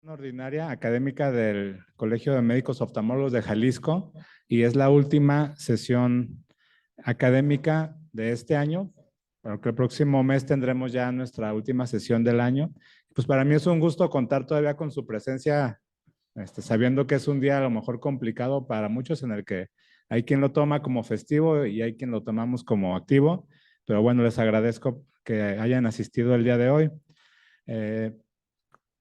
Ordinaria académica del Colegio de Médicos Oftalmólogos de Jalisco y es la última sesión académica de este año, porque el próximo mes tendremos ya nuestra última sesión del año. Pues para mí es un gusto contar todavía con su presencia, sabiendo que es un día a lo mejor complicado para muchos en el que hay quien lo toma como festivo y hay quien lo tomamos como activo, pero bueno, les agradezco que hayan asistido el día de hoy. Eh,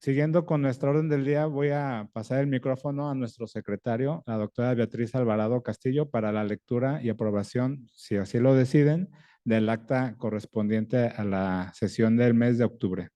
Siguiendo con nuestra orden del día, voy a pasar el micrófono a nuestro secretario, la doctora Beatriz Alvarado Castillo, para la lectura y aprobación, si así lo deciden, del acta correspondiente a la sesión del mes de octubre.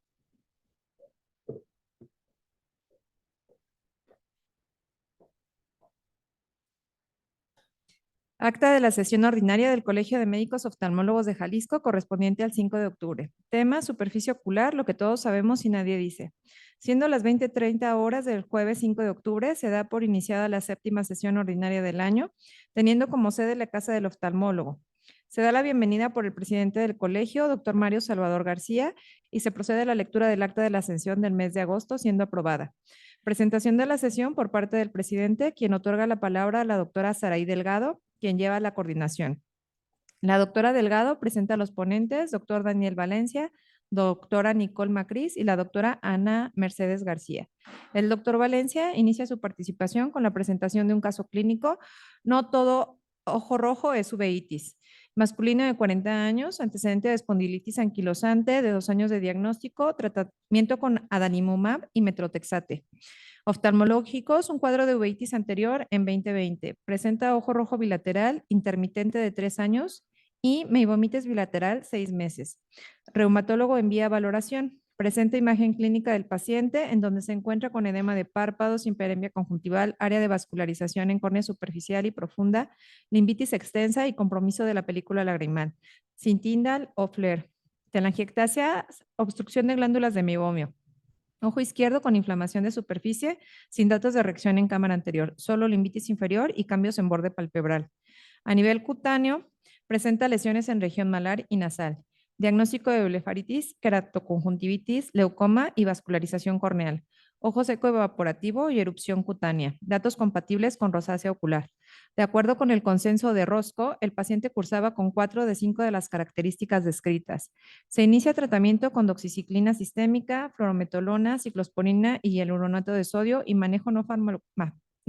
Acta de la sesión ordinaria del Colegio de Médicos Oftalmólogos de Jalisco correspondiente al 5 de octubre. Tema, superficie ocular, lo que todos sabemos y nadie dice. Siendo las 20:30 horas del jueves 5 de octubre, se da por iniciada la séptima sesión ordinaria del año, teniendo como sede la Casa del Oftalmólogo. Se da la bienvenida por el presidente del colegio, doctor Mario Salvador García, y se procede a la lectura del acta de la sesión del mes de agosto, siendo aprobada. Presentación de la sesión por parte del presidente, quien otorga la palabra a la doctora Saraí Delgado, quien lleva la coordinación. La doctora Delgado presenta a los ponentes, doctor Daniel Valencia, doctora Nicole Macris y la doctora Ana Mercedes García. El doctor Valencia inicia su participación con la presentación de un caso clínico. No todo ojo rojo es uveitis. Masculino de 40 años, antecedente de espondilitis anquilosante, de 2 años de diagnóstico, tratamiento con adalimumab y metrotexate. Oftalmológicos, un cuadro de uveitis anterior en 2020. Presenta ojo rojo bilateral intermitente de 3 años y meibomitis bilateral 6 meses. Reumatólogo envía valoración. Presenta imagen clínica del paciente en donde se encuentra con edema de párpados, hiperemia conjuntival, área de vascularización en córnea superficial y profunda, limbitis extensa y compromiso de la película lagrimal, sin Tyndall o flare. Telangiectasia, obstrucción de glándulas de meibomio. Ojo izquierdo con inflamación de superficie, sin datos de reacción en cámara anterior, solo limbitis inferior y cambios en borde palpebral. A nivel cutáneo, presenta lesiones en región malar y nasal. Diagnóstico de blefaritis, keratoconjuntivitis, leucoma y vascularización corneal. Ojo seco evaporativo y erupción cutánea. Datos compatibles con rosácea ocular. De acuerdo con el consenso de Rosco, el paciente cursaba con 4 de 5 de las características descritas. Se inicia tratamiento con doxiciclina sistémica, fluorometolona, ciclosporina y hialuronato de sodio y manejo no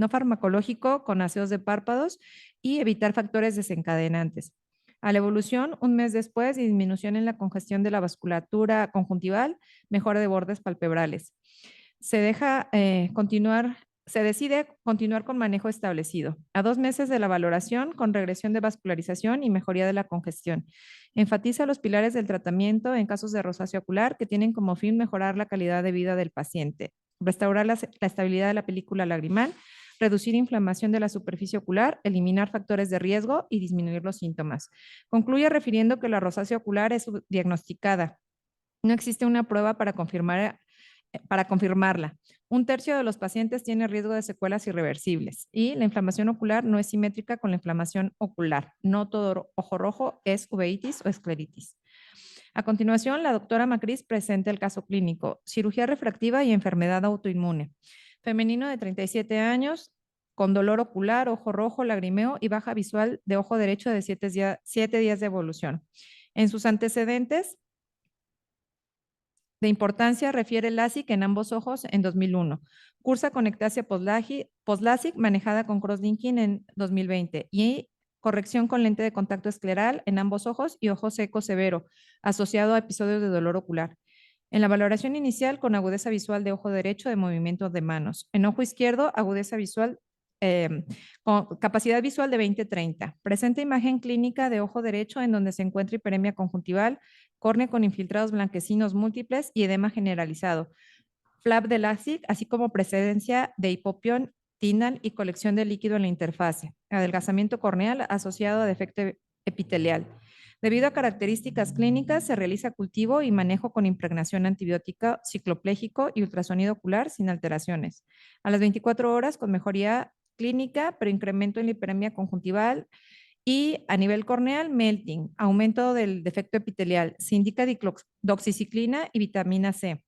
farmacológico con aseos de párpados y evitar factores desencadenantes. A la evolución, un mes después, disminución en la congestión de la vasculatura conjuntival, mejora de bordes palpebrales. Se decide continuar con manejo establecido. A 2 meses de la valoración, con regresión de vascularización y mejoría de la congestión. Enfatiza los pilares del tratamiento en casos de rosácea ocular que tienen como fin mejorar la calidad de vida del paciente, restaurar la estabilidad de la película lagrimal, reducir inflamación de la superficie ocular, eliminar factores de riesgo y disminuir los síntomas. Concluye refiriendo que la rosácea ocular es subdiagnosticada. No existe una prueba para confirmarla. 1/3 de los pacientes tiene riesgo de secuelas irreversibles y la inflamación ocular no es simétrica con la inflamación ocular. No todo ojo rojo es uveitis o escleritis. A continuación, la doctora Macris presenta el caso clínico, cirugía refractiva y enfermedad autoinmune. Femenino de 37 años, con dolor ocular, ojo rojo, lagrimeo y baja visual de ojo derecho de 7 días de evolución. En sus antecedentes, de importancia refiere LASIK en ambos ojos en 2001. Cursa con ectasia post-LASIK manejada con crosslinking en 2020 y corrección con lente de contacto escleral en ambos ojos y ojo seco severo, asociado a episodios de dolor ocular. En la valoración inicial con agudeza visual de ojo derecho de movimientos de manos. En ojo izquierdo, agudeza visual con capacidad visual de 20/30. Presenta imagen clínica de ojo derecho en donde se encuentra hiperemia conjuntival, córnea con infiltrados blanquecinos múltiples y edema generalizado. Flap de LASIK, así como presencia de hipopión, Tyndall y colección de líquido en la interfase. Adelgazamiento corneal asociado a defecto epitelial. Debido a características clínicas, se realiza cultivo y manejo con impregnación antibiótica, ciclopléjico y ultrasonido ocular sin alteraciones. A las 24 horas con mejoría clínica, pero incremento en la hiperemia conjuntival y a nivel corneal, melting, aumento del defecto epitelial. Se indica doxiciclina y vitamina C.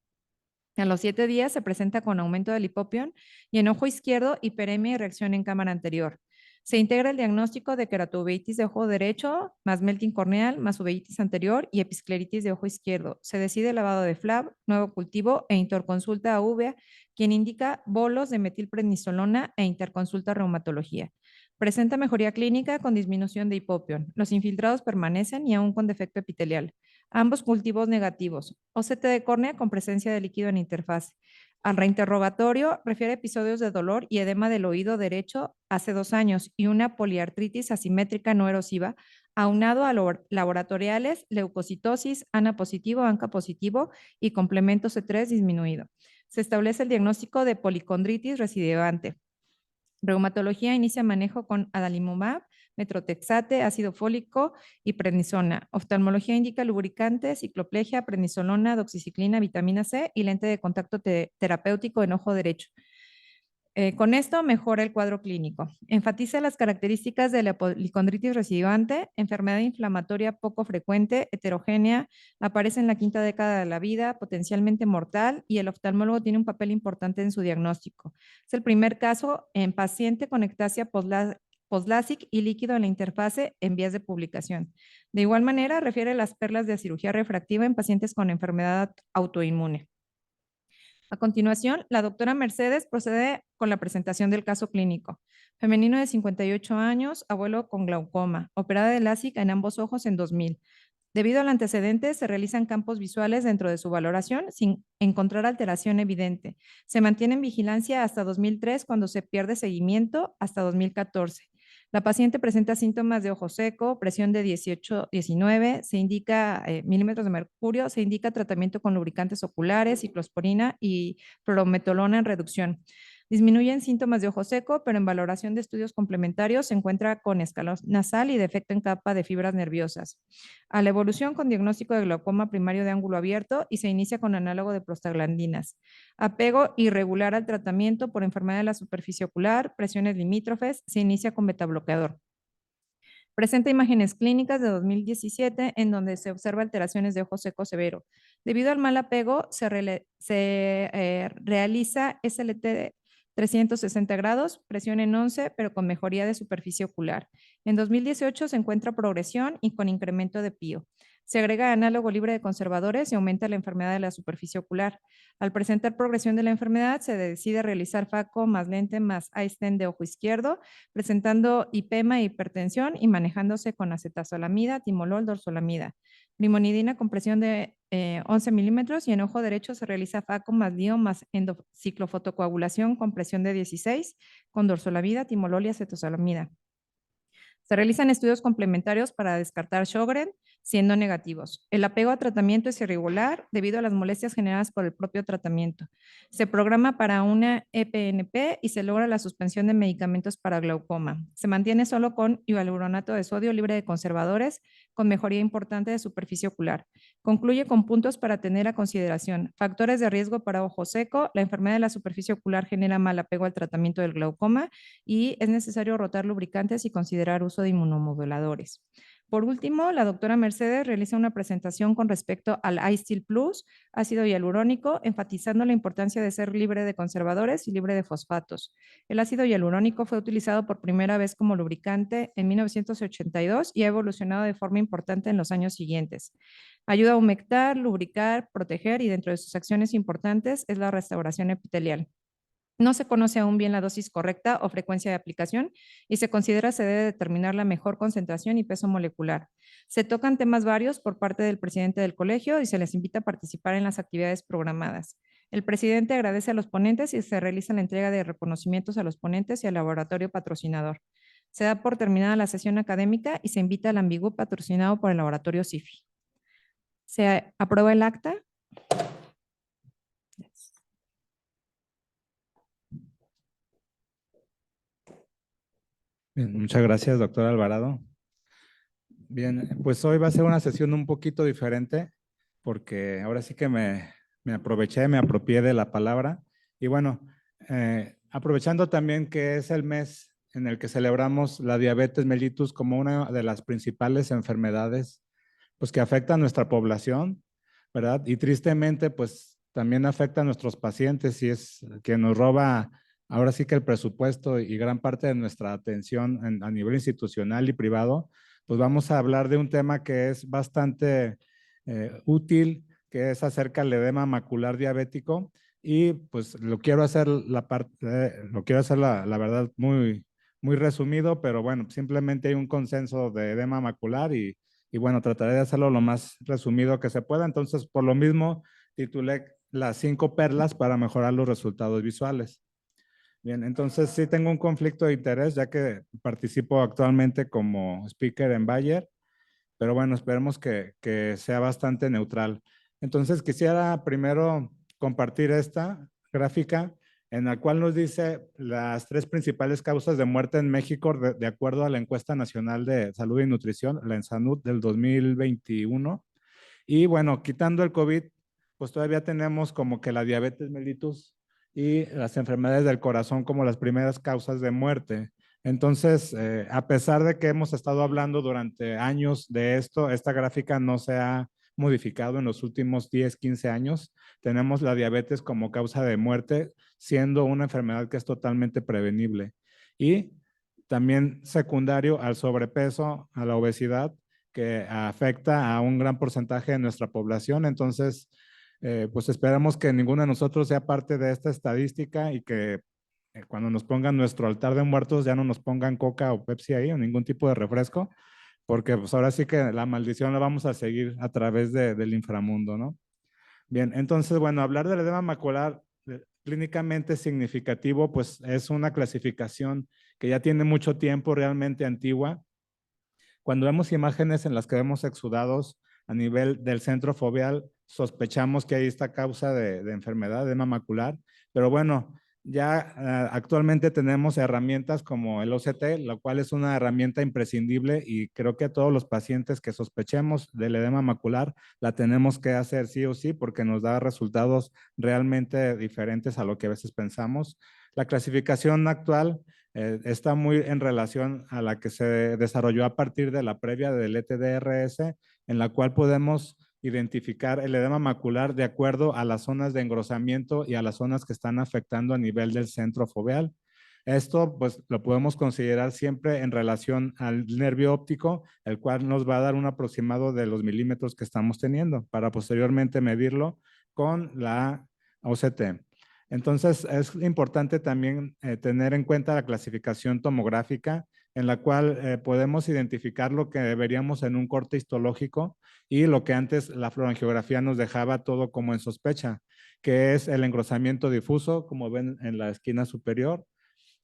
A los 7 días se presenta con aumento del hipopión y en ojo izquierdo hiperemia y reacción en cámara anterior. Se integra el diagnóstico de queratobeitis de ojo derecho, más melting corneal, más uveitis anterior y episcleritis de ojo izquierdo. Se decide lavado de FLAB, nuevo cultivo e interconsulta a uvea, quien indica bolos de metilprednisolona e interconsulta a reumatología. Presenta mejoría clínica con disminución de hipopión. Los infiltrados permanecen y aún con defecto epitelial. Ambos cultivos negativos. OCT de córnea con presencia de líquido en interfaz. Al reinterrogatorio refiere episodios de dolor y edema del oído derecho hace 2 años y una poliartritis asimétrica no erosiva, aunado a laboratoriales, leucocitosis, ANA positivo, ANCA positivo y complemento C3 disminuido. Se establece el diagnóstico de policondritis recidivante. Reumatología inicia manejo con adalimumab, metrotexate, ácido fólico y prednisona. Oftalmología indica lubricante, cicloplegia, prednisolona, doxiciclina, vitamina C y lente de contacto terapéutico en ojo derecho. Con esto mejora el cuadro clínico. Enfatiza las características de la policondritis recidivante, enfermedad inflamatoria poco frecuente, heterogénea, aparece en la quinta década de la vida, potencialmente mortal, y el oftalmólogo tiene un papel importante en su diagnóstico. Es el primer caso en paciente con ectasia postlásic y líquido en la interfase en vías de publicación. De igual manera, refiere las perlas de cirugía refractiva en pacientes con enfermedad autoinmune. A continuación, la doctora Mercedes procede con la presentación del caso clínico. Femenino de 58 años, abuelo con glaucoma, operada de LASIK en ambos ojos en 2000. Debido al antecedente, se realizan campos visuales dentro de su valoración sin encontrar alteración evidente. Se mantiene en vigilancia hasta 2003 cuando se pierde seguimiento hasta 2014. La paciente presenta síntomas de ojo seco, presión de 18-19, se indica milímetros de mercurio, se indica tratamiento con lubricantes oculares, ciclosporina y fluorometolona en reducción. Disminuyen síntomas de ojo seco, pero en valoración de estudios complementarios se encuentra con escalón nasal y defecto en capa de fibras nerviosas. A la evolución con diagnóstico de glaucoma primario de ángulo abierto y se inicia con análogo de prostaglandinas. Apego irregular al tratamiento por enfermedad de la superficie ocular, presiones limítrofes, se inicia con betabloqueador. Presenta imágenes clínicas de 2017 en donde se observa alteraciones de ojo seco severo. Debido al mal apego, se realiza SLT 360 grados, presión en 11, pero con mejoría de superficie ocular. En 2018 se encuentra progresión y con incremento de PIO. Se agrega análogo libre de conservadores y aumenta la enfermedad de la superficie ocular. Al presentar progresión de la enfermedad, se decide realizar FACO más lente más iStent de ojo izquierdo, presentando hipema e hipertensión y manejándose con acetazolamida, timolol, dorzolamida. Limonidina con presión de 11 milímetros y en ojo derecho se realiza FACO más DIO más endociclofotocoagulación con presión de 16 con dorzolamida, timolol y acetazolamida. Se realizan estudios complementarios para descartar Sjögren, siendo negativos. El apego a tratamiento es irregular debido a las molestias generadas por el propio tratamiento. Se programa para una EPNP y se logra la suspensión de medicamentos para glaucoma. Se mantiene solo con hialuronato de sodio libre de conservadores, con mejoría importante de superficie ocular. Concluye con puntos para tener a consideración. Factores de riesgo para ojo seco. La enfermedad de la superficie ocular genera mal apego al tratamiento del glaucoma y es necesario rotar lubricantes y considerar uso de inmunomoduladores. Por último, la doctora Mercedes realiza una presentación con respecto al iStil Plus, ácido hialurónico, enfatizando la importancia de ser libre de conservadores y libre de fosfatos. El ácido hialurónico fue utilizado por primera vez como lubricante en 1982 y ha evolucionado de forma importante en los años siguientes. Ayuda a humectar, lubricar, proteger y dentro de sus acciones importantes es la restauración epitelial. No se conoce aún bien la dosis correcta o frecuencia de aplicación y se considera se debe determinar la mejor concentración y peso molecular. Se tocan temas varios por parte del presidente del colegio y se les invita a participar en las actividades programadas. El presidente agradece a los ponentes y se realiza la entrega de reconocimientos a los ponentes y al laboratorio patrocinador. Se da por terminada la sesión académica y se invita al ambiguo patrocinado por el laboratorio CIFI. Se aprueba el acta. Bien, muchas gracias, doctor Alvarado. Bien, pues hoy va a ser una sesión un poquito diferente porque ahora sí que me aproveché, me apropié de la palabra. Y bueno, aprovechando también que es el mes en el que celebramos la diabetes mellitus como una de las principales enfermedades pues, que afecta a nuestra población, ¿verdad? Y tristemente, pues también afecta a nuestros pacientes y es que nos roba ahora sí que el presupuesto y gran parte de nuestra atención a nivel institucional y privado, pues vamos a hablar de un tema que es bastante útil, que es acerca del edema macular diabético y pues lo quiero hacer la verdad muy resumido, pero bueno, simplemente hay un consenso de edema macular y bueno, trataré de hacerlo lo más resumido que se pueda. Entonces, por lo mismo, titulé las 5 perlas para mejorar los resultados visuales. Bien, entonces sí tengo un conflicto de interés ya que participo actualmente como speaker en Bayer, pero bueno, esperemos que sea bastante neutral. Entonces quisiera primero compartir esta gráfica en la cual nos dice las 3 principales causas de muerte en México de acuerdo a la encuesta nacional de salud y nutrición, la ENSANUD del 2021. Y bueno, quitando el COVID, pues todavía tenemos como que la diabetes mellitus y las enfermedades del corazón como las primeras causas de muerte. Entonces, a pesar de que hemos estado hablando durante años de esto, esta gráfica no se ha modificado en los últimos 10, 15 años. Tenemos la diabetes como causa de muerte, siendo una enfermedad que es totalmente prevenible. Y también secundario al sobrepeso, a la obesidad, que afecta a un gran porcentaje de nuestra población. Entonces, pues esperamos que ninguno de nosotros sea parte de esta estadística y que cuando nos pongan nuestro altar de muertos ya no nos pongan Coca o Pepsi ahí o ningún tipo de refresco, porque pues ahora sí que la maldición la vamos a seguir a través del inframundo, ¿no? Bien, entonces, bueno, hablar del edema macular clínicamente significativo, pues es una clasificación que ya tiene mucho tiempo, realmente antigua. Cuando vemos imágenes en las que vemos exudados a nivel del centro foveal, sospechamos que hay esta causa de enfermedad, edema macular, pero bueno, ya actualmente tenemos herramientas como el OCT, la cual es una herramienta imprescindible y creo que a todos los pacientes que sospechemos del edema macular la tenemos que hacer sí o sí porque nos da resultados realmente diferentes a lo que a veces pensamos. La clasificación actual está muy en relación a la que se desarrolló a partir de la previa del ETDRS, en la cual podemos identificar el edema macular de acuerdo a las zonas de engrosamiento y a las zonas que están afectando a nivel del centro foveal. Esto pues lo podemos considerar siempre en relación al nervio óptico, el cual nos va a dar un aproximado de los milímetros que estamos teniendo para posteriormente medirlo con la OCT. Entonces, es importante también tener en cuenta la clasificación tomográfica, en la cual podemos identificar lo que veríamos en un corte histológico y lo que antes la fluorangiografía nos dejaba todo como en sospecha, que es el engrosamiento difuso, como ven en la esquina superior.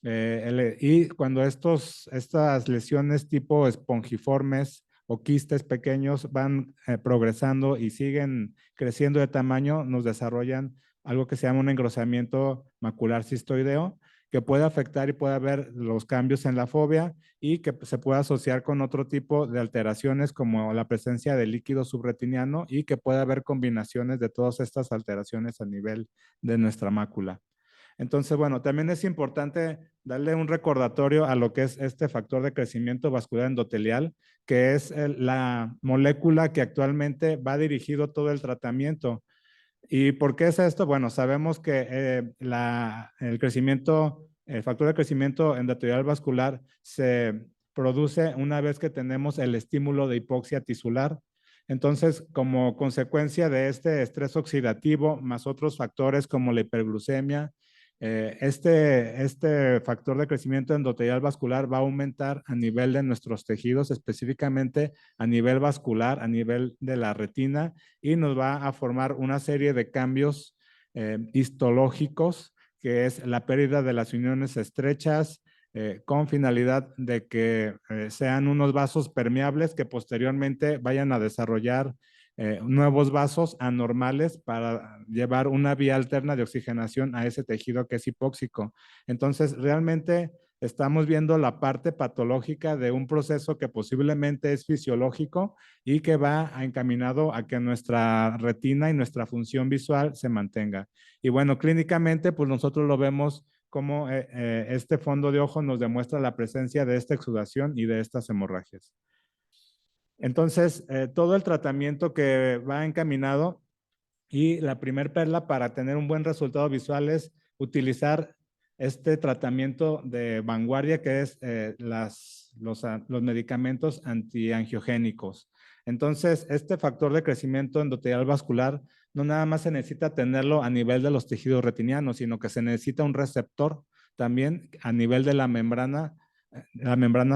Y cuando estas lesiones tipo espongiformes o quistes pequeños van progresando y siguen creciendo de tamaño, nos desarrollan algo que se llama un engrosamiento macular cistoideo, que puede afectar y puede haber los cambios en la fobia y que se puede asociar con otro tipo de alteraciones como la presencia de líquido subretiniano y que puede haber combinaciones de todas estas alteraciones a nivel de nuestra mácula. Entonces, bueno, también es importante darle un recordatorio a lo que es este factor de crecimiento vascular endotelial, que es la molécula que actualmente va dirigido todo el tratamiento. ¿Y por qué es esto? Bueno, sabemos que el factor de crecimiento endotelial vascular se produce una vez que tenemos el estímulo de hipoxia tisular. Entonces, como consecuencia de este estrés oxidativo, más otros factores como la hiperglucemia, este factor de crecimiento endotelial vascular va a aumentar a nivel de nuestros tejidos, específicamente a nivel vascular, a nivel de la retina, y nos va a formar una serie de cambios histológicos, que es la pérdida de las uniones estrechas, con finalidad de que sean unos vasos permeables que posteriormente vayan a desarrollar nuevos vasos anormales para llevar una vía alterna de oxigenación a ese tejido que es hipóxico. Entonces, realmente estamos viendo la parte patológica de un proceso que posiblemente es fisiológico y que va encaminado a que nuestra retina y nuestra función visual se mantenga. Y bueno, clínicamente, pues nosotros lo vemos como este fondo de ojo nos demuestra la presencia de esta exudación y de estas hemorragias. Entonces, todo el tratamiento que va encaminado Y la primer perla para tener un buen resultado visual es utilizar este tratamiento de vanguardia que es los medicamentos antiangiogénicos. Entonces, este factor de crecimiento endotelial vascular no nada más se necesita tenerlo a nivel de los tejidos retinianos, sino que se necesita un receptor también a nivel de la membrana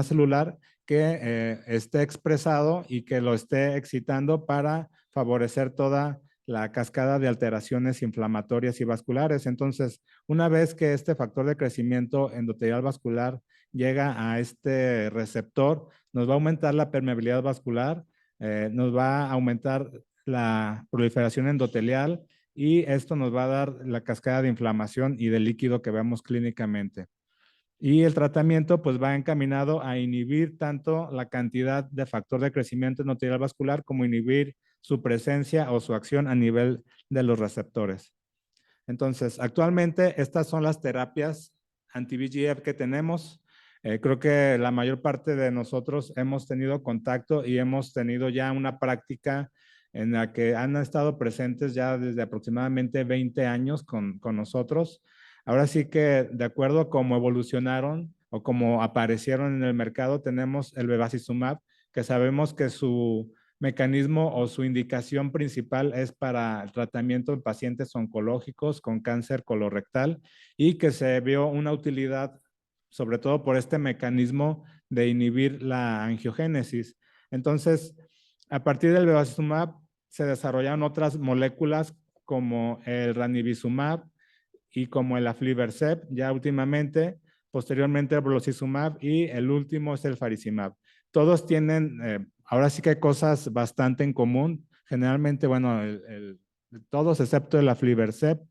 celular que esté expresado y que lo esté excitando para favorecer toda la cascada de alteraciones inflamatorias y vasculares. Entonces, una vez que este factor de crecimiento endotelial vascular llega a este receptor, nos va a aumentar la permeabilidad vascular, nos va a aumentar la proliferación endotelial y esto nos va a dar la cascada de inflamación y de líquido que vemos clínicamente. Y el tratamiento pues va encaminado a inhibir tanto la cantidad de factor de crecimiento endotelial vascular como inhibir su presencia o su acción a nivel de los receptores. Entonces, actualmente estas son las terapias anti-VEGF que tenemos. Creo que la mayor parte de nosotros hemos tenido contacto y hemos tenido ya una práctica en la que han estado presentes ya desde aproximadamente 20 años con nosotros. Ahora sí que de acuerdo a cómo evolucionaron o cómo aparecieron en el mercado, tenemos el bevacizumab, que sabemos que su mecanismo o su indicación principal es para el tratamiento de pacientes oncológicos con cáncer colorectal y que se vio una utilidad sobre todo por este mecanismo de inhibir la angiogénesis. Entonces, a partir del bevacizumab se desarrollaron otras moléculas como el ranibizumab y como el aflibercept ya últimamente, posteriormente el brolucizumab y el último es el faricimab. Todos tienen, ahora sí que hay cosas bastante en común. Generalmente, bueno, todos excepto el aflibercept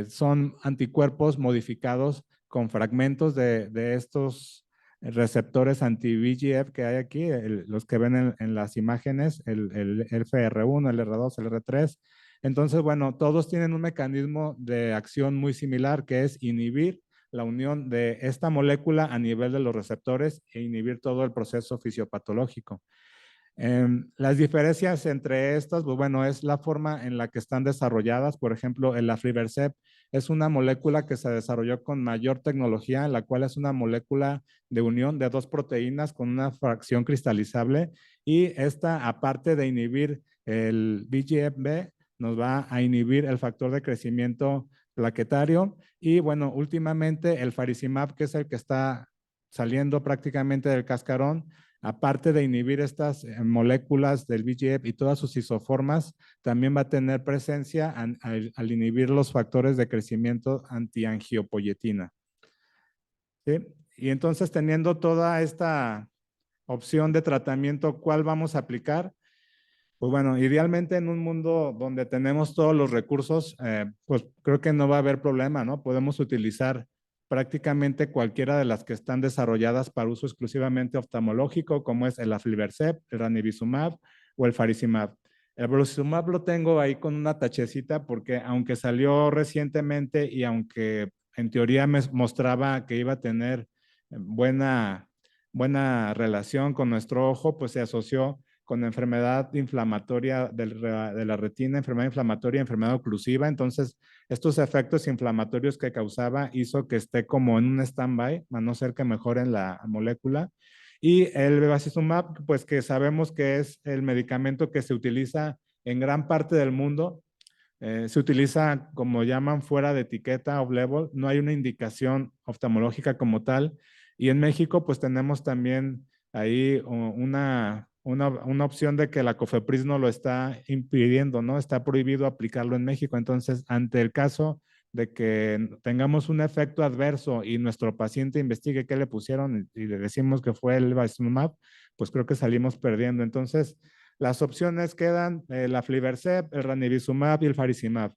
son anticuerpos modificados con fragmentos de estos receptores anti-VEGF que hay aquí, los que ven en las imágenes, el FR1, el R2, el R3. Entonces, bueno, todos tienen un mecanismo de acción muy similar que es inhibir la unión de esta molécula a nivel de los receptores e inhibir todo el proceso fisiopatológico. Las diferencias entre estas, pues bueno, es la forma en la que están desarrolladas. Por ejemplo, el aflibercept es una molécula que se desarrolló con mayor tecnología, la cual es una molécula de unión de dos proteínas con una fracción cristalizable y esta, aparte de inhibir el VEGF-B, nos va a inhibir el factor de crecimiento plaquetario y bueno, últimamente el faricimab, que es el que está saliendo prácticamente del cascarón, aparte de inhibir estas moléculas del VEGF y todas sus isoformas, también va a tener presencia al inhibir los factores de crecimiento antiangiopoyetina. ¿Sí? Y entonces, teniendo toda esta opción de tratamiento, ¿cuál vamos a aplicar? Pues bueno, idealmente en un mundo donde tenemos todos los recursos, pues creo que no va a haber problema, ¿no? Podemos utilizar prácticamente cualquiera de las que están desarrolladas para uso exclusivamente oftalmológico, como es el aflibercept, el ranibizumab o el faricimab. El brolucizumab lo tengo ahí con una tachecita porque aunque salió recientemente y aunque en teoría me mostraba que iba a tener buena relación con nuestro ojo, pues se asoció con enfermedad inflamatoria de la retina, enfermedad inflamatoria, enfermedad oclusiva. Entonces, estos efectos inflamatorios que causaba hizo que esté como en un stand-by, a no ser que mejoren la molécula. Y el bevacizumab, pues que sabemos que es el medicamento que se utiliza en gran parte del mundo. Se utiliza, como llaman, fuera de etiqueta off-label. No hay una indicación oftalmológica como tal. Y en México, pues tenemos también ahí una opción de que la COFEPRIS no lo está impidiendo, ¿no? Está prohibido aplicarlo en México. Entonces, ante el caso de que tengamos un efecto adverso y nuestro paciente investigue qué le pusieron y le decimos que fue el bevacizumab, pues creo que salimos perdiendo. Entonces, las opciones quedan el aflibercept, el ranibizumab y el faricimab.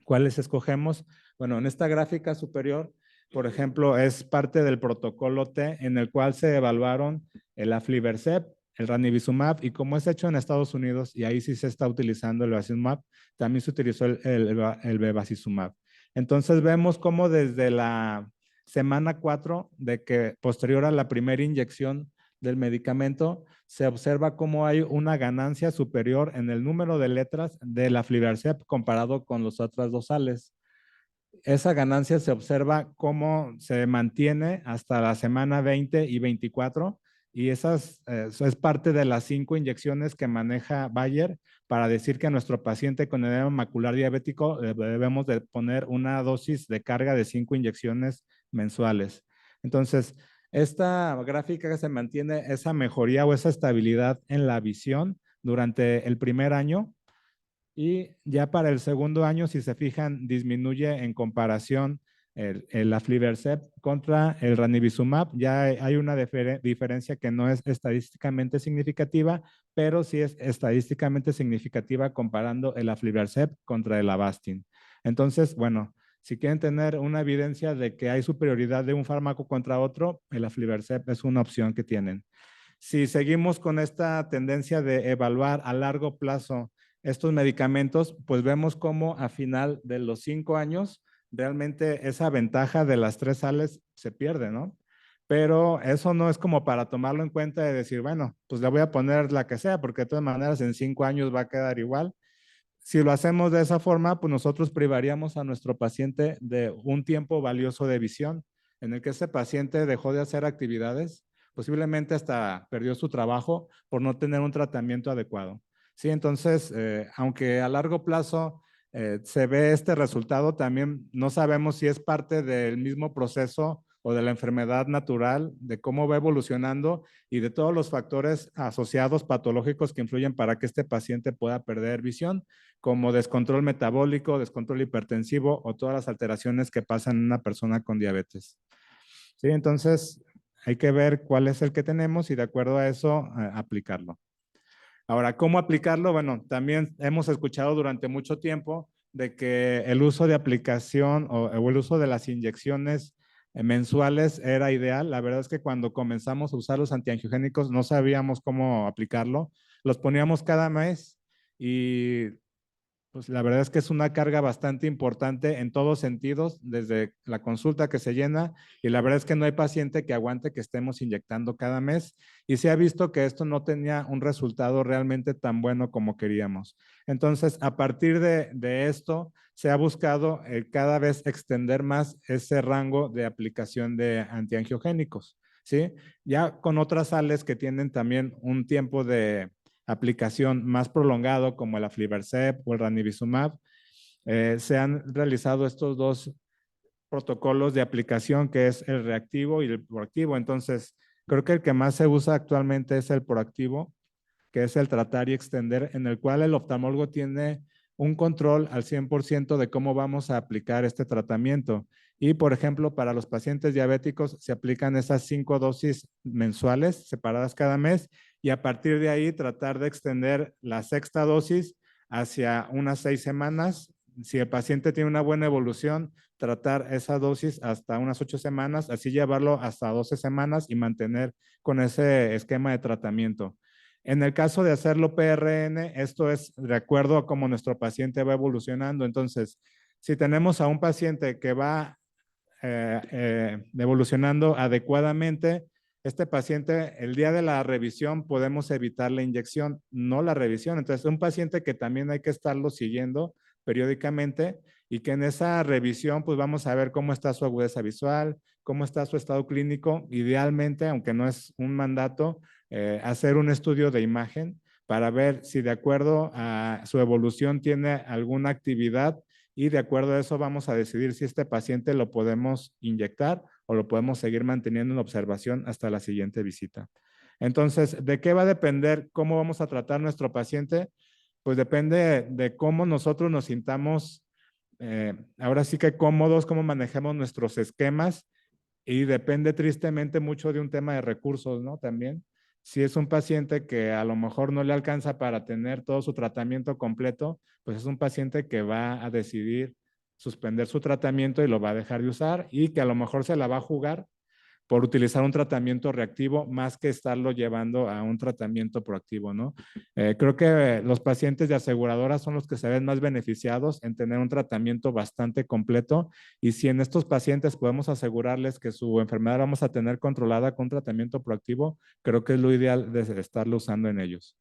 ¿Cuáles escogemos? Bueno, en esta gráfica superior, por ejemplo, es parte del protocolo T en el cual se evaluaron el aflibercept, el ranibizumab y como es hecho en Estados Unidos y ahí sí se está utilizando el bevacizumab, también se utilizó el bevacizumab. Entonces vemos cómo desde la semana 4 de que posterior a la primera inyección del medicamento, se observa cómo hay una ganancia superior en el número de letras de la aflibercept comparado con las otras dos sales. Esa ganancia se observa cómo se mantiene hasta la semana 20 y 24 y eso es parte de las 5 inyecciones que maneja Bayer para decir que a nuestro paciente con edema macular diabético debemos de poner una dosis de carga de 5 inyecciones mensuales. Entonces, esta gráfica que se mantiene esa mejoría o esa estabilidad en la visión durante el primer año y ya para el segundo año, si se fijan, disminuye en comparación el aflibercept contra el ranibizumab. Ya hay una diferencia que no es estadísticamente significativa, pero sí es estadísticamente significativa comparando el aflibercept contra el Avastin. Entonces, bueno, si quieren tener una evidencia de que hay superioridad de un fármaco contra otro, el aflibercept es una opción que tienen. Si seguimos con esta tendencia de evaluar a largo plazo estos medicamentos, pues vemos cómo a final de los 5 años realmente esa ventaja de las 3 sales se pierde, ¿no? Pero eso no es como para tomarlo en cuenta y decir, bueno, pues le voy a poner la que sea, porque de todas maneras en 5 años va a quedar igual. Si lo hacemos de esa forma, pues nosotros privaríamos a nuestro paciente de un tiempo valioso de visión, en el que ese paciente dejó de hacer actividades, posiblemente hasta perdió su trabajo por no tener un tratamiento adecuado. Sí, entonces, aunque a largo plazo se ve este resultado, también no sabemos si es parte del mismo proceso o de la enfermedad natural, de cómo va evolucionando y de todos los factores asociados patológicos que influyen para que este paciente pueda perder visión, como descontrol metabólico, descontrol hipertensivo o todas las alteraciones que pasan en una persona con diabetes. Sí, entonces hay que ver cuál es el que tenemos y de acuerdo a eso aplicarlo. Ahora, ¿cómo aplicarlo? Bueno, también hemos escuchado durante mucho tiempo de que el uso de aplicación o el uso de las inyecciones mensuales era ideal. La verdad es que cuando comenzamos a usar los antiangiogénicos no sabíamos cómo aplicarlo. Los poníamos cada mes y pues la verdad es que es una carga bastante importante en todos sentidos, desde la consulta que se llena y la verdad es que no hay paciente que aguante que estemos inyectando cada mes y se ha visto que esto no tenía un resultado realmente tan bueno como queríamos. Entonces, a partir de esto, se ha buscado cada vez extender más ese rango de aplicación de antiangiogénicos, ¿sí? Ya con otras sales que tienen también un tiempo de aplicación más prolongado como el aflibercept o el ranibizumab, se han realizado estos dos protocolos de aplicación que es el reactivo y el proactivo. Entonces, creo que el que más se usa actualmente es el proactivo, que es el tratar y extender, en el cual el oftalmólogo tiene un control al 100% de cómo vamos a aplicar este tratamiento. Y, por ejemplo, para los pacientes diabéticos se aplican esas 5 dosis mensuales separadas cada mes y a partir de ahí tratar de extender la sexta dosis hacia unas 6 semanas. Si el paciente tiene una buena evolución, tratar esa dosis hasta unas 8 semanas, así llevarlo hasta 12 semanas y mantener con ese esquema de tratamiento. En el caso de hacerlo PRN, esto es de acuerdo a cómo nuestro paciente va evolucionando. Entonces, si tenemos a un paciente que va evolucionando adecuadamente, este paciente, el día de la revisión, podemos evitar la inyección, no la revisión. Entonces, un paciente que también hay que estarlo siguiendo periódicamente y que en esa revisión, pues vamos a ver cómo está su agudeza visual, cómo está su estado clínico. Idealmente, aunque no es un mandato, hacer un estudio de imagen para ver si de acuerdo a su evolución tiene alguna actividad y de acuerdo a eso vamos a decidir si este paciente lo podemos inyectar o lo podemos seguir manteniendo en observación hasta la siguiente visita. Entonces, ¿de qué va a depender cómo vamos a tratar nuestro paciente? Pues depende de cómo nosotros nos sintamos, ahora sí que cómodos, cómo manejemos nuestros esquemas y depende tristemente mucho de un tema de recursos, ¿no? También, si es un paciente que a lo mejor no le alcanza para tener todo su tratamiento completo, pues es un paciente que va a decidir suspender su tratamiento y lo va a dejar de usar y que a lo mejor se la va a jugar por utilizar un tratamiento reactivo más que estarlo llevando a un tratamiento proactivo, ¿no? Creo que los pacientes de aseguradoras son los que se ven más beneficiados en tener un tratamiento bastante completo, y si en estos pacientes podemos asegurarles que su enfermedad la vamos a tener controlada con un tratamiento proactivo, creo que es lo ideal de estarlo usando en ellos.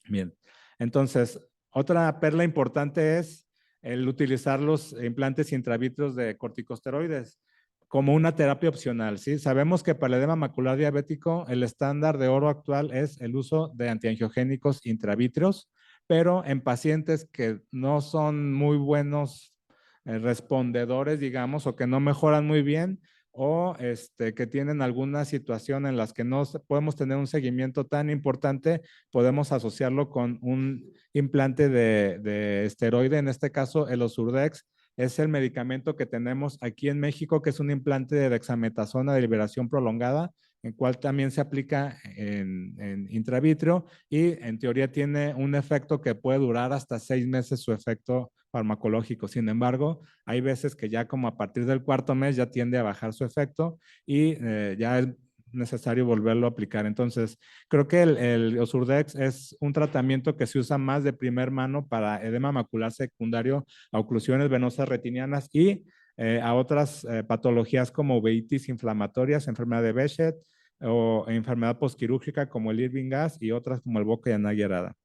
Bien, entonces, otra perla importante es el utilizar los implantes intravitreos de corticosteroides como una terapia opcional, ¿sí? Sabemos que para el edema macular diabético el estándar de oro actual es el uso de antiangiogénicos intravitreos, pero en pacientes que no son muy buenos respondedores, digamos, o que no mejoran muy bien, o que tienen alguna situación en las que no podemos tener un seguimiento tan importante, podemos asociarlo con un implante de esteroide, en este caso el Osurdex. Es el medicamento que tenemos aquí en México, que es un implante de dexametasona de liberación prolongada, el cual también se aplica en intravitrio, y en teoría tiene un efecto que puede durar hasta 6 meses su efecto farmacológico. Sin embargo, hay veces que ya como a partir del cuarto mes ya tiende a bajar su efecto y ya es necesario volverlo a aplicar. Entonces, creo que el Osurdex es un tratamiento que se usa más de primer mano para edema macular secundario a oclusiones venosas retinianas y a otras patologías como uveitis inflamatorias, enfermedad de Behçet o enfermedad postquirúrgica como el Irving gas y otras como el Boca y Naguerada.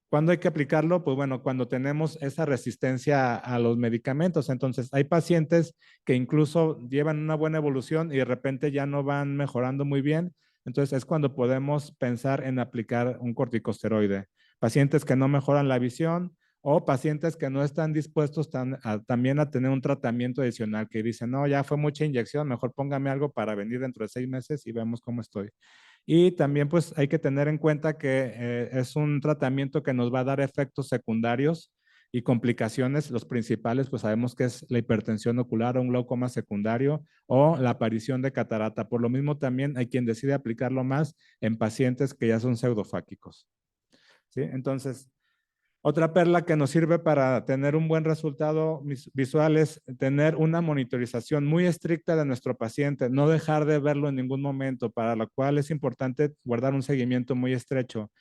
¿Cuándo hay que aplicarlo? Pues bueno, cuando tenemos esa resistencia a los medicamentos. Entonces, hay pacientes que incluso llevan una buena evolución y de repente ya no van mejorando muy bien. Entonces, es cuando podemos pensar en aplicar un corticosteroide. Pacientes que no mejoran la visión o pacientes que no están dispuestos también a tener un tratamiento adicional, que dicen, no, ya fue mucha inyección, mejor póngame algo para venir dentro de 6 meses y vemos cómo estoy. Y también pues hay que tener en cuenta que es un tratamiento que nos va a dar efectos secundarios y complicaciones. Los principales pues sabemos que es la hipertensión ocular o un glaucoma secundario o la aparición de catarata. Por lo mismo también hay quien decide aplicarlo más en pacientes que ya son pseudofáquicos, ¿sí? Entonces, otra perla que nos sirve para tener un buen resultado visual es tener una monitorización muy estricta de nuestro paciente, no dejar de verlo en ningún momento, para lo cual es importante guardar un seguimiento muy estrecho.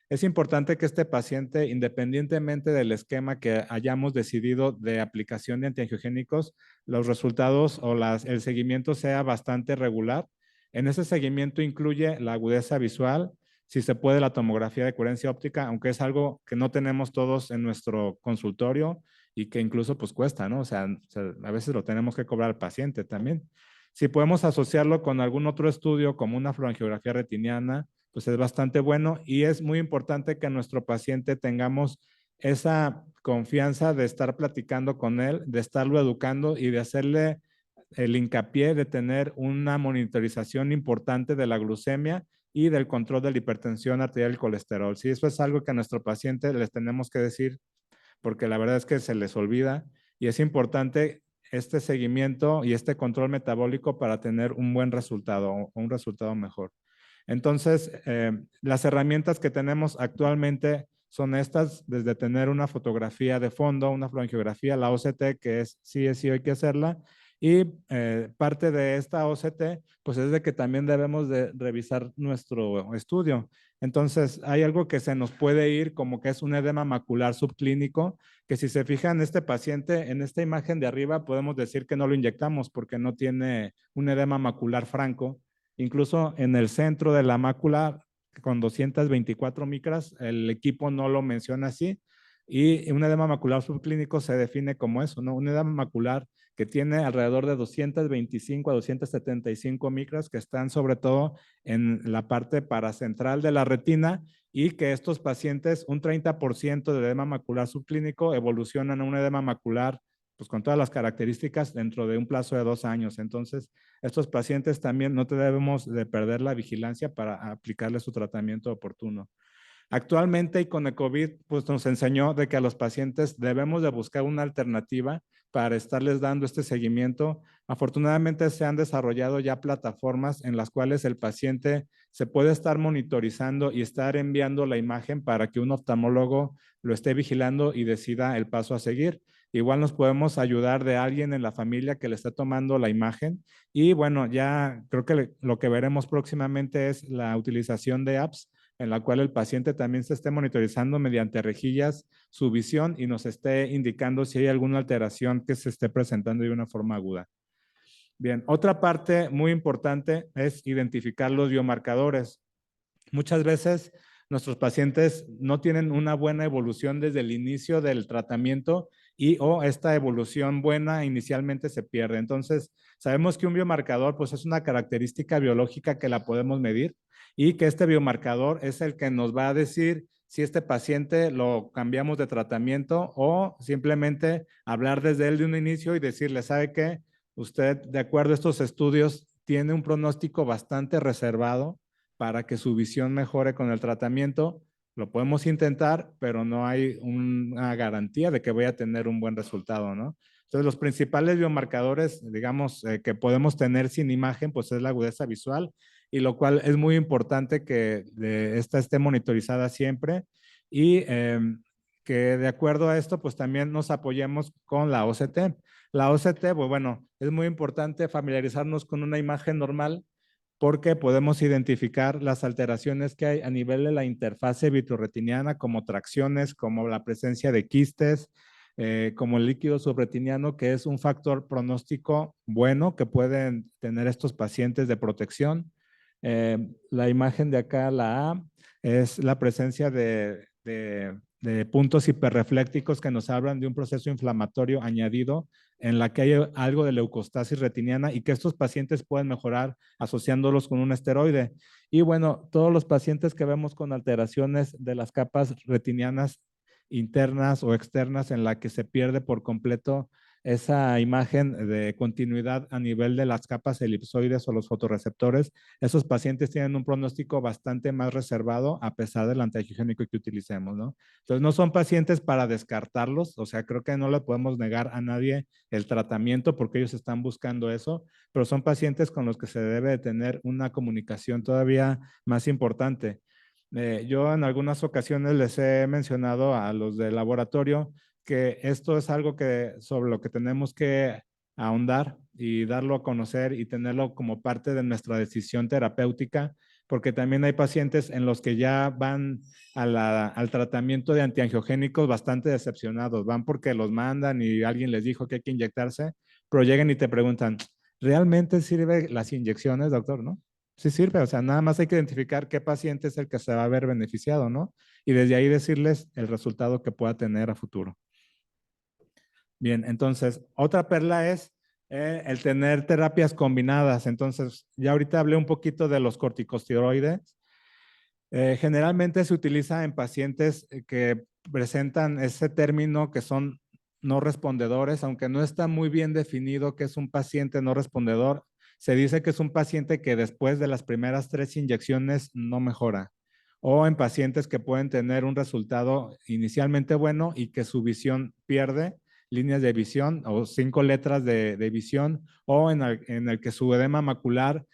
Es importante que este paciente, independientemente del esquema que hayamos decidido de aplicación de antiangiogénicos, los resultados o el seguimiento sea bastante regular. En ese seguimiento incluye la agudeza visual, si se puede la tomografía de coherencia óptica, aunque es algo que no tenemos todos en nuestro consultorio y que incluso pues cuesta, ¿no? O sea, a veces lo tenemos que cobrar al paciente también. Si podemos asociarlo con algún otro estudio como una fluorangiografía retiniana, pues es bastante bueno, y es muy importante que nuestro paciente tengamos esa confianza de estar platicando con él, de estarlo educando y de hacerle el hincapié de tener una monitorización importante de la glucemia y del control de la hipertensión arterial y colesterol. Sí, eso es algo que a nuestro paciente les tenemos que decir, porque la verdad es que se les olvida, y es importante este seguimiento y este control metabólico para tener un buen resultado o un resultado mejor. Entonces, las herramientas que tenemos actualmente son estas, desde tener una fotografía de fondo, una fluorangiografía, la OCT, que es sí hay que hacerla, y parte de esta OCT, pues es de que también debemos de revisar nuestro estudio. Entonces, hay algo que se nos puede ir, como que es un edema macular subclínico, que si se fijan este paciente, en esta imagen de arriba podemos decir que no lo inyectamos porque no tiene un edema macular franco. Incluso en el centro de la mácula, con 224 micras, el equipo no lo menciona así. Y un edema macular subclínico se define como eso, ¿no? Un edema macular que tiene alrededor de 225 a 275 micras, que están sobre todo en la parte paracentral de la retina, y que estos pacientes, un 30% de edema macular subclínico evolucionan a un edema macular pues con todas las características dentro de un plazo de 2 años. Entonces, estos pacientes también no debemos de perder la vigilancia para aplicarles su tratamiento oportuno. Actualmente y con el COVID, pues nos enseñó de que a los pacientes debemos de buscar una alternativa para estarles dando este seguimiento. Afortunadamente se han desarrollado ya plataformas en las cuales el paciente se puede estar monitorizando y estar enviando la imagen para que un oftalmólogo lo esté vigilando y decida el paso a seguir. igual nos podemos ayudar de alguien en la familia que le esté tomando la imagen. Y bueno, ya creo que lo que veremos próximamente es la utilización de apps en la cual el paciente también se esté monitorizando mediante rejillas su visión y nos esté indicando si hay alguna alteración que se esté presentando de una forma aguda. Bien, otra parte muy importante es identificar los biomarcadores. Muchas veces nuestros pacientes no tienen una buena evolución desde el inicio del tratamiento y o esta evolución buena inicialmente se pierde. Entonces, sabemos que un biomarcador pues es una característica biológica que la podemos medir y que este biomarcador es el que nos va a decir si este paciente lo cambiamos de tratamiento o simplemente hablar desde él de un inicio y decirle, ¿sabe qué? Usted, de acuerdo a estos estudios, tiene un pronóstico bastante reservado para que su visión mejore con el tratamiento. Lo podemos intentar, pero no hay una garantía de que vaya a tener un buen resultado, ¿no? Entonces, los principales biomarcadores, digamos, que podemos tener sin imagen, pues es la agudeza visual, y lo cual es muy importante que esta esté monitorizada siempre y que de acuerdo a esto, pues también nos apoyemos con la OCT. La OCT, pues bueno, es muy importante familiarizarnos con una imagen normal porque podemos identificar las alteraciones que hay a nivel de la interfase vitreoretiniana, como tracciones, como la presencia de quistes, como el líquido subretiniano, que es un factor pronóstico bueno que pueden tener estos pacientes de protección. La imagen de acá, la A, es la presencia de puntos hiperreflécticos que nos hablan de un proceso inflamatorio añadido en la que hay algo de leucostasis retiniana y que estos pacientes pueden mejorar asociándolos con un esteroide. Y bueno, todos los pacientes que vemos con alteraciones de las capas retinianas internas o externas en la que se pierde por completo esa imagen de continuidad a nivel de las capas elipsoides o los fotorreceptores, esos pacientes tienen un pronóstico bastante más reservado a pesar del antiangiogénico que utilicemos, ¿no? Entonces, no son pacientes para descartarlos, o sea, creo que no le podemos negar a nadie el tratamiento porque ellos están buscando eso, pero son pacientes con los que se debe de tener una comunicación todavía más importante. Yo en algunas ocasiones les he mencionado a los del laboratorio que esto es algo que sobre lo que tenemos que ahondar y darlo a conocer y tenerlo como parte de nuestra decisión terapéutica, porque también hay pacientes en los que ya van al tratamiento de antiangiogénicos bastante decepcionados, van porque los mandan y alguien les dijo que hay que inyectarse, pero llegan y te preguntan, ¿realmente sirven las inyecciones, doctor? ¿No? Sí sirve, o sea, nada más hay que identificar qué paciente es el que se va a ver beneficiado, ¿no? Y desde ahí decirles el resultado que pueda tener a futuro. Bien, entonces, otra perla es el tener terapias combinadas. Entonces, ya ahorita hablé un poquito de los corticosteroides. Generalmente se utiliza en pacientes que presentan ese término que son no respondedores, aunque no está muy bien definido qué es un paciente no respondedor. Se dice que es un paciente que después de las primeras 3 inyecciones no mejora. O en pacientes que pueden tener un resultado inicialmente bueno y que su visión pierde líneas de visión o 5 letras de visión, o en el que su edema macular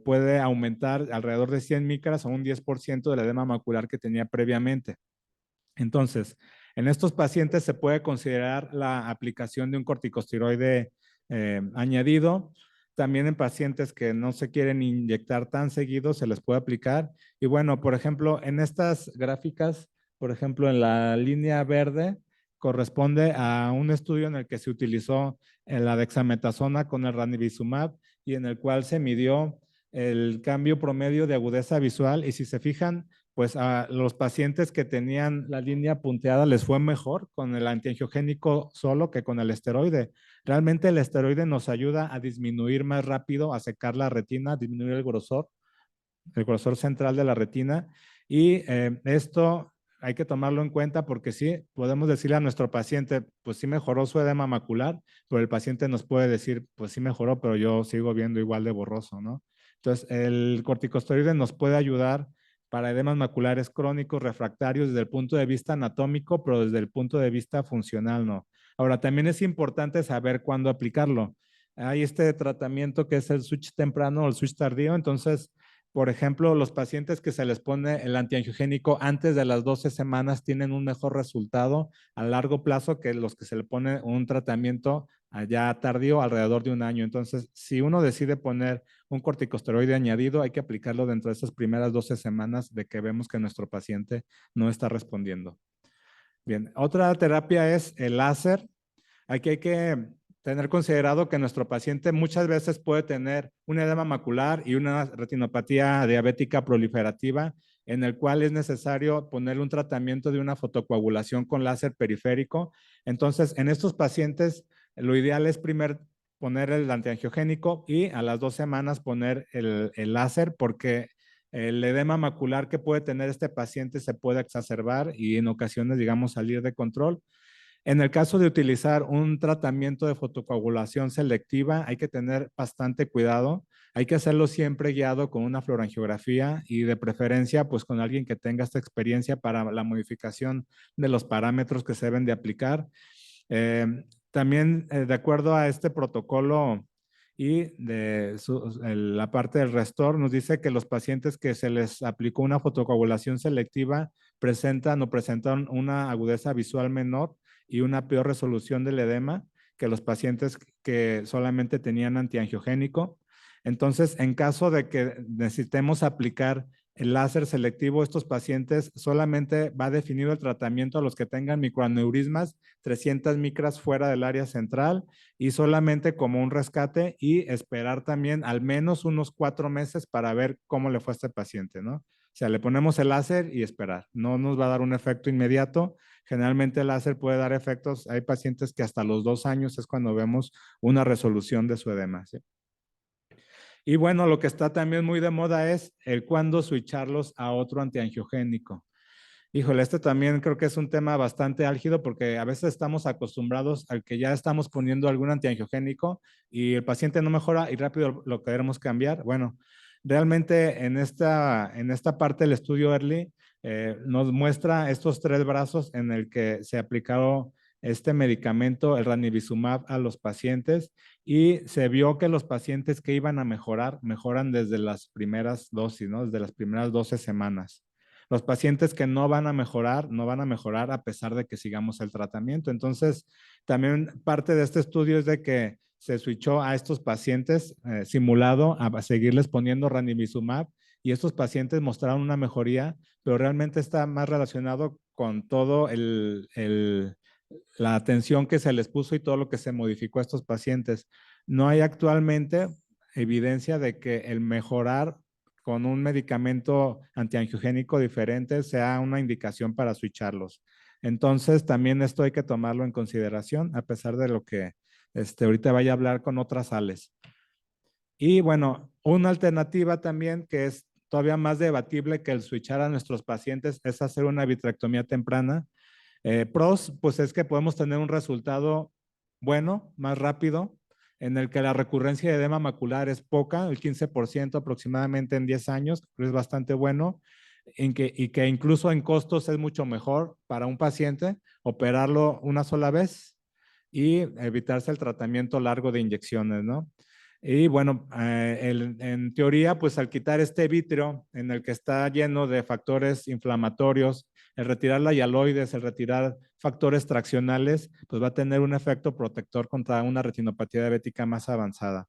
puede aumentar alrededor de 100 micras o un 10% del edema macular que tenía previamente. Entonces, en estos pacientes se puede considerar la aplicación de un corticosteroide añadido. También en pacientes que no se quieren inyectar tan seguido se les puede aplicar. Y bueno, por ejemplo, en estas gráficas, por ejemplo, en la línea verde, corresponde a un estudio en el que se utilizó la dexametasona con el ranibizumab y en el cual se midió el cambio promedio de agudeza visual. Y si se fijan, pues a los pacientes que tenían la línea punteada les fue mejor con el antiangiogénico solo que con el esteroide. Realmente el esteroide nos ayuda a disminuir más rápido, a secar la retina, a disminuir el grosor central de la retina. Y esto hay que tomarlo en cuenta porque sí, podemos decirle a nuestro paciente, pues sí mejoró su edema macular, pero el paciente nos puede decir, pues sí mejoró, pero yo sigo viendo igual de borroso, ¿no? Entonces, el corticosteroide nos puede ayudar para edemas maculares crónicos refractarios desde el punto de vista anatómico, pero desde el punto de vista funcional, no. Ahora, también es importante saber cuándo aplicarlo. Hay este tratamiento que es el switch temprano o el switch tardío, entonces Por ejemplo, los pacientes que se les pone el antiangiogénico antes de las 12 semanas tienen un mejor resultado a largo plazo que los que se le pone un tratamiento ya tardío, alrededor de un año. Entonces, si uno decide poner un corticosteroide añadido, hay que aplicarlo dentro de esas primeras 12 semanas de que vemos que nuestro paciente no está respondiendo. Bien, otra terapia es el láser. Aquí hay que tener considerado que nuestro paciente muchas veces puede tener un edema macular y una retinopatía diabética proliferativa, en el cual es necesario ponerle un tratamiento de una fotocoagulación con láser periférico. Entonces, en estos pacientes, lo ideal es primero poner el antiangiogénico y a las 2 semanas poner el láser, porque el edema macular que puede tener este paciente se puede exacerbar y en ocasiones, digamos, salir de control. En el caso de utilizar un tratamiento de fotocoagulación selectiva, hay que tener bastante cuidado. Hay que hacerlo siempre guiado con una fluorangiografía y de preferencia, pues con alguien que tenga esta experiencia para la modificación de los parámetros que se deben de aplicar. También, de acuerdo a este protocolo y de la parte del Restore, nos dice que los pacientes que se les aplicó una fotocoagulación selectiva presentan una agudeza visual menor y una peor resolución del edema que los pacientes que solamente tenían antiangiogénico. Entonces, en caso de que necesitemos aplicar el láser selectivo, estos pacientes solamente va definido el tratamiento a los que tengan microaneurismas 300 micras fuera del área central y solamente como un rescate y esperar también al menos unos 4 meses para ver cómo le fue a este paciente, ¿no? O sea, le ponemos el láser y esperar. No nos va a dar un efecto inmediato. Generalmente el láser puede dar efectos. Hay pacientes que hasta los 2 años es cuando vemos una resolución de su edema, ¿sí? Y bueno, lo que está también muy de moda es el cuándo switcharlos a otro antiangiogénico. Híjole, este también creo que es un tema bastante álgido porque a veces estamos acostumbrados al que ya estamos poniendo algún antiangiogénico y el paciente no mejora y rápido lo queremos cambiar. Bueno, realmente en esta parte del estudio Early nos muestra estos 3 brazos en el que se aplicaron este medicamento, el ranibizumab, a los pacientes y se vio que los pacientes que iban a mejorar, mejoran desde las primeras dosis, ¿no? Desde las primeras 12 semanas. Los pacientes que no van a mejorar, no van a mejorar a pesar de que sigamos el tratamiento. Entonces, también parte de este estudio es de que se switchó a estos pacientes simulado a seguirles poniendo ranibizumab y estos pacientes mostraron una mejoría, pero realmente está más relacionado con todo la atención que se les puso y todo lo que se modificó a estos pacientes. No hay actualmente evidencia de que el mejorar con un medicamento antiangiogénico diferente sea una indicación para switcharlos. Entonces, también esto hay que tomarlo en consideración, a pesar de lo que ahorita vaya a hablar con otras sales. Y bueno, una alternativa también que es todavía más debatible que el switchar a nuestros pacientes es hacer una vitrectomía temprana. Pros, pues es que podemos tener un resultado bueno, más rápido, en el que la recurrencia de edema macular es poca, el 15% aproximadamente en 10 años, pero es bastante bueno, y que incluso en costos es mucho mejor para un paciente operarlo una sola vez y evitarse el tratamiento largo de inyecciones, ¿no? Y bueno, en teoría, pues al quitar este vítreo en el que está lleno de factores inflamatorios, el retirar la hialoides, el retirar factores traccionales, pues va a tener un efecto protector contra una retinopatía diabética más avanzada.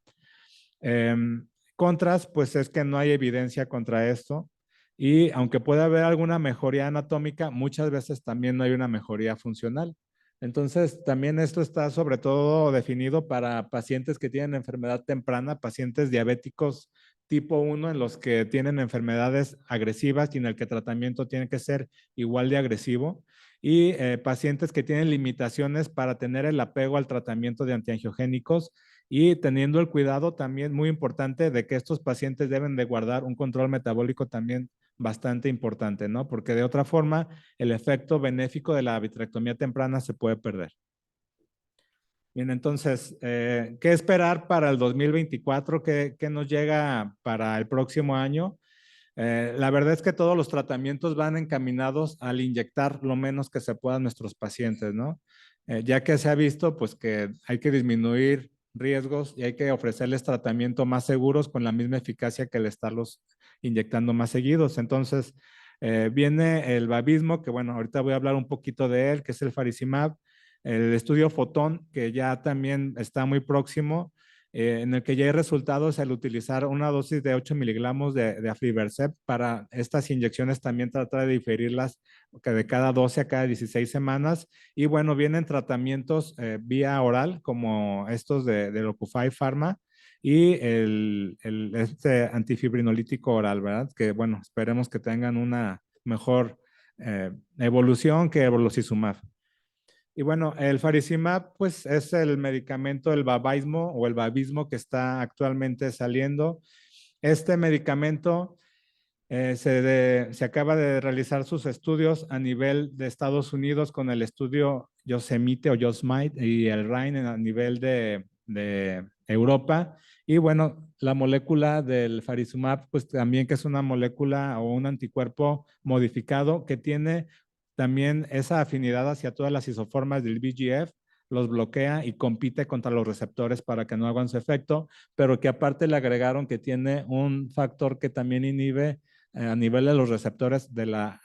Contras, pues es que no hay evidencia contra esto y aunque pueda haber alguna mejoría anatómica, muchas veces también no hay una mejoría funcional. Entonces, también esto está sobre todo definido para pacientes que tienen enfermedad temprana, pacientes diabéticos tipo 1 en los que tienen enfermedades agresivas y en el que el tratamiento tiene que ser igual de agresivo y pacientes que tienen limitaciones para tener el apego al tratamiento de antiangiogénicos y teniendo el cuidado también muy importante de que estos pacientes deben de guardar un control metabólico también bastante importante, ¿no? Porque de otra forma el efecto benéfico de la vitrectomía temprana se puede perder. Bien, entonces, ¿qué esperar para el 2024? ¿Qué nos llega para el próximo año? La verdad es que todos los tratamientos van encaminados al inyectar lo menos que se pueda a nuestros pacientes, ¿no? Ya que se ha visto, pues que hay que disminuir riesgos y hay que ofrecerles tratamientos más seguros con la misma eficacia que el estarlos inyectando más seguidos. Entonces, viene el Vabysmo, que bueno, ahorita voy a hablar un poquito de él, que es el faricimab, el estudio Fotón, que ya también está muy próximo, en el que ya hay resultados al utilizar una dosis de 8 miligramos de aflibercept para estas inyecciones, también tratar de diferirlas que de cada 12 a cada 16 semanas. Y bueno, vienen tratamientos vía oral, como estos de Locufy Pharma, y este antifibrinolítico oral, ¿verdad? Que bueno, esperemos que tengan una mejor evolución que el Brolucizumab. Y bueno, el faricimab, pues es el medicamento, el Vabysmo o el Vabysmo que está actualmente saliendo. Este medicamento se acaba de realizar sus estudios a nivel de Estados Unidos con el estudio Yosemite o Yosemite y el RHINE a nivel de Europa. Y bueno, la molécula del faricimab, pues también que es una molécula o un anticuerpo modificado que tiene también esa afinidad hacia todas las isoformas del VEGF, los bloquea y compite contra los receptores para que no hagan su efecto, pero que aparte le agregaron que tiene un factor que también inhibe a nivel de los receptores de la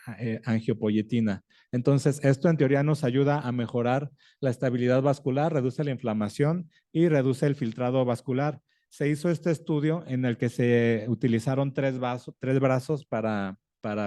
angiopoyetina. Entonces, esto en teoría nos ayuda a mejorar la estabilidad vascular, reduce la inflamación y reduce el filtrado vascular. Se hizo este estudio en el que se utilizaron tres brazos para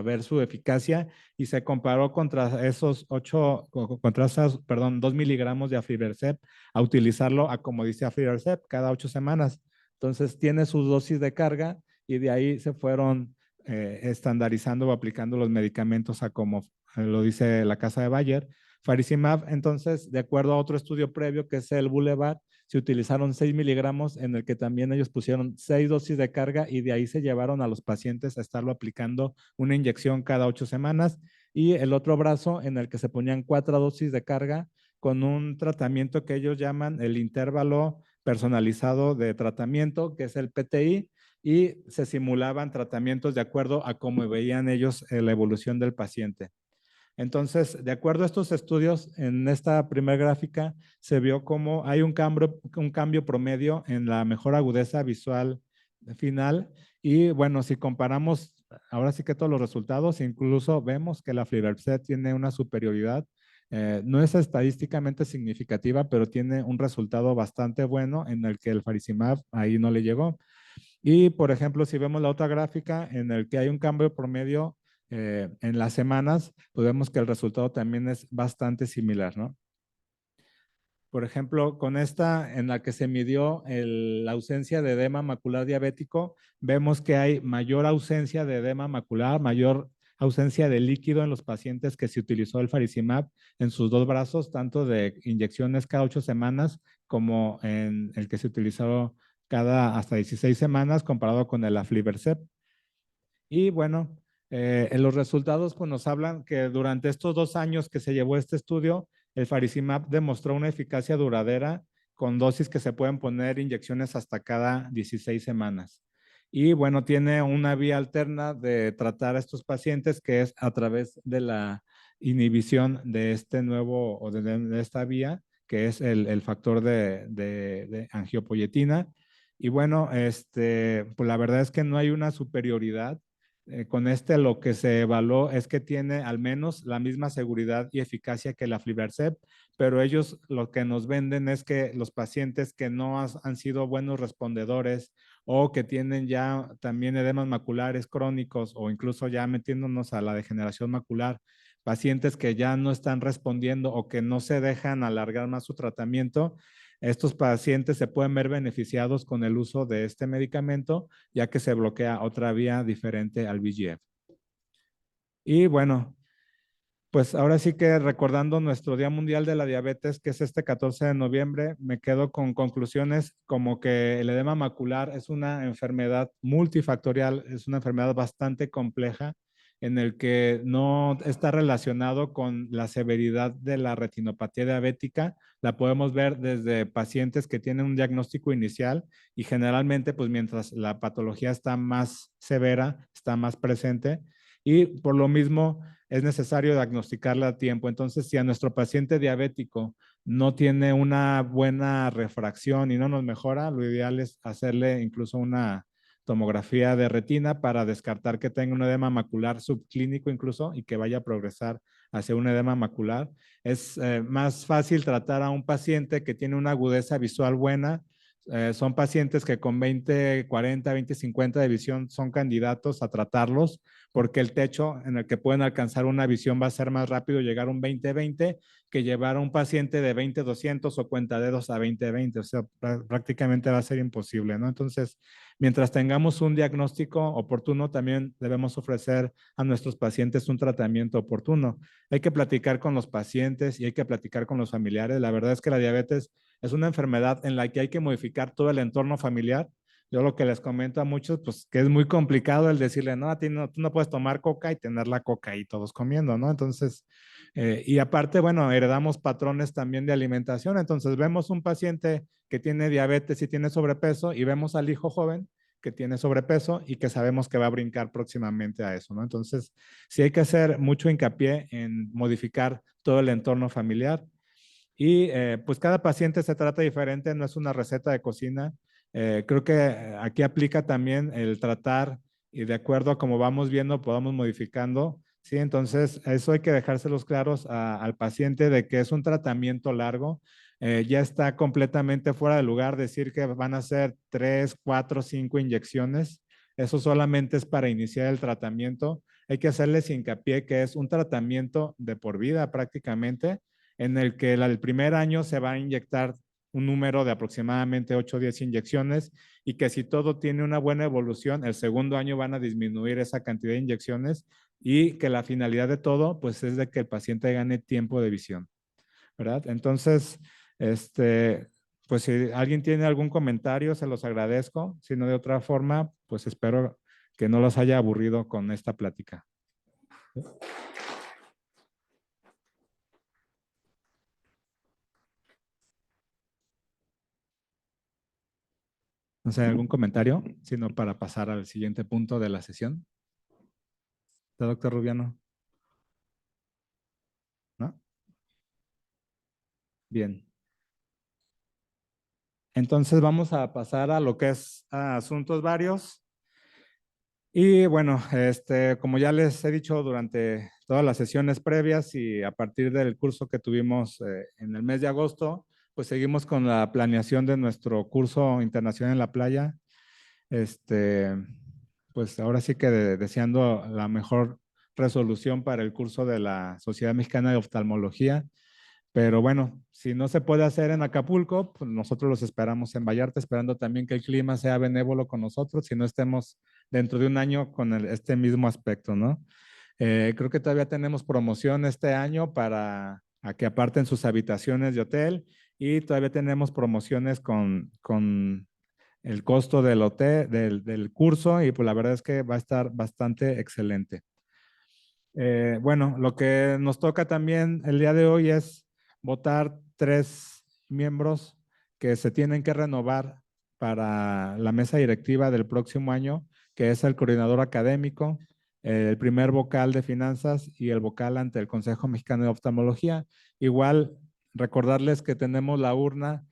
ver su eficacia y se comparó contra esos 2 miligramos de aflibercept a utilizarlo a como dice aflibercept cada 8 semanas. Entonces tiene sus dosis de carga y de ahí se fueron estandarizando o aplicando los medicamentos a como lo dice la casa de Bayer. Faricimab, entonces, de acuerdo a otro estudio previo que es el Boulevard, se utilizaron 6 miligramos en el que también ellos pusieron 6 dosis de carga y de ahí se llevaron a los pacientes a estarlo aplicando una inyección cada 8 semanas y el otro brazo en el que se ponían 4 dosis de carga con un tratamiento que ellos llaman el intervalo personalizado de tratamiento, que es el PTI, y se simulaban tratamientos de acuerdo a cómo veían ellos la evolución del paciente. Entonces, de acuerdo a estos estudios, en esta primera gráfica se vio cómo hay un cambio promedio en la mejor agudeza visual final. Y bueno, si comparamos ahora sí que todos los resultados, incluso vemos que la aflibercept tiene una superioridad. No es estadísticamente significativa, pero tiene un resultado bastante bueno en el que el faricimab ahí no le llegó. Y, por ejemplo, si vemos la otra gráfica en el que hay un cambio promedio en las semanas, pues vemos que el resultado también es bastante similar, ¿no? Por ejemplo, con esta en la que se midió la ausencia de edema macular diabético, vemos que hay mayor ausencia de edema macular, mayor ausencia de líquido en los pacientes que se utilizó el faricimab en sus dos brazos, tanto de inyecciones cada 8 semanas como en el que se utilizó cada hasta 16 semanas comparado con el aflibercept. Y bueno, en los resultados pues, nos hablan que durante estos 2 años que se llevó este estudio, el faricimab demostró una eficacia duradera con dosis que se pueden poner inyecciones hasta cada 16 semanas. Y bueno, tiene una vía alterna de tratar a estos pacientes que es a través de la inhibición de este nuevo o de esta vía, que es el factor de angiopoyetina. Y bueno, pues la verdad es que no hay una superioridad con lo que se evaluó es que tiene al menos la misma seguridad y eficacia que la aflibercept, pero ellos lo que nos venden es que los pacientes que no han sido buenos respondedores o que tienen ya también edemas maculares crónicos o incluso ya metiéndonos a la degeneración macular, pacientes que ya no están respondiendo o que no se dejan alargar más su tratamiento, estos pacientes se pueden ver beneficiados con el uso de este medicamento, ya que se bloquea otra vía diferente al VEGF. Y bueno, pues ahora sí que recordando nuestro Día Mundial de la Diabetes, que es este 14 de noviembre, me quedo con conclusiones como que el edema macular es una enfermedad multifactorial, es una enfermedad bastante compleja en el que no está relacionado con la severidad de la retinopatía diabética. La podemos ver desde pacientes que tienen un diagnóstico inicial y generalmente, pues mientras la patología está más severa, está más presente y por lo mismo es necesario diagnosticarla a tiempo. Entonces, si a nuestro paciente diabético no tiene una buena refracción y no nos mejora, lo ideal es hacerle incluso una tomografía de retina para descartar que tenga un edema macular subclínico incluso y que vaya a progresar hacia un edema macular. Es más fácil tratar a un paciente que tiene una agudeza visual buena. Son pacientes que con 20, 40, 20, 50 de visión son candidatos a tratarlos porque el techo en el que pueden alcanzar una visión va a ser más rápido llegar a un 20-20 que llevar a un paciente de 20-200 o cuentadedos a 20-20. O sea, prácticamente va a ser imposible, ¿no? Entonces, mientras tengamos un diagnóstico oportuno, también debemos ofrecer a nuestros pacientes un tratamiento oportuno. Hay que platicar con los pacientes y hay que platicar con los familiares. La verdad es que la diabetes es una enfermedad en la que hay que modificar todo el entorno familiar. Yo lo que les comento a muchos, pues que es muy complicado el decirle, no, a ti no, tú no puedes tomar coca y tener la coca ahí todos comiendo, ¿no? Entonces, y aparte, bueno, heredamos patrones también de alimentación. Entonces, vemos un paciente que tiene diabetes y tiene sobrepeso y vemos al hijo joven que tiene sobrepeso y que sabemos que va a brincar próximamente a eso, ¿no? Entonces, sí hay que hacer mucho hincapié en modificar todo el entorno familiar. Y pues cada paciente se trata diferente, no es una receta de cocina. Creo que aquí aplica también el tratar y de acuerdo a cómo vamos viendo, podamos modificando. Sí, entonces eso hay que dejárselos claros al paciente de que es un tratamiento largo. Ya está completamente fuera de lugar decir que van a ser 3, 4, 5 inyecciones. Eso solamente es para iniciar el tratamiento. Hay que hacerles hincapié que es un tratamiento de por vida prácticamente en el que el primer año se va a inyectar un número de aproximadamente 8 o 10 inyecciones y que si todo tiene una buena evolución, el segundo año van a disminuir esa cantidad de inyecciones y que la finalidad de todo pues es de que el paciente gane tiempo de visión, ¿verdad? Entonces, pues si alguien tiene algún comentario, se los agradezco. Si no de otra forma, pues espero que no los haya aburrido con esta plática. No sé, algún comentario, sino para pasar al siguiente punto de la sesión. ¿Está, doctor Rubiano? ¿No? Bien. Entonces vamos a pasar a lo que es asuntos varios. Y bueno, como ya les he dicho durante todas las sesiones previas y a partir del curso que tuvimos en el mes de agosto, pues seguimos con la planeación de nuestro curso internacional en la playa. Pues ahora sí que deseando la mejor resolución para el curso de la Sociedad Mexicana de Oftalmología. Pero bueno, si no se puede hacer en Acapulco, pues nosotros los esperamos en Vallarta, esperando también que el clima sea benévolo con nosotros, si no estemos dentro de un año con este mismo aspecto, ¿no? Creo que todavía tenemos promoción este año para a que aparten sus habitaciones de hotel y todavía tenemos promociones con el costo del hotel, del curso y pues la verdad es que va a estar bastante excelente. Bueno, lo que nos toca también el día de hoy es votar 3 miembros que se tienen que renovar para la mesa directiva del próximo año, que es el coordinador académico, el primer vocal de finanzas y el vocal ante el Consejo Mexicano de Oftalmología. Igual, recordarles que tenemos la urna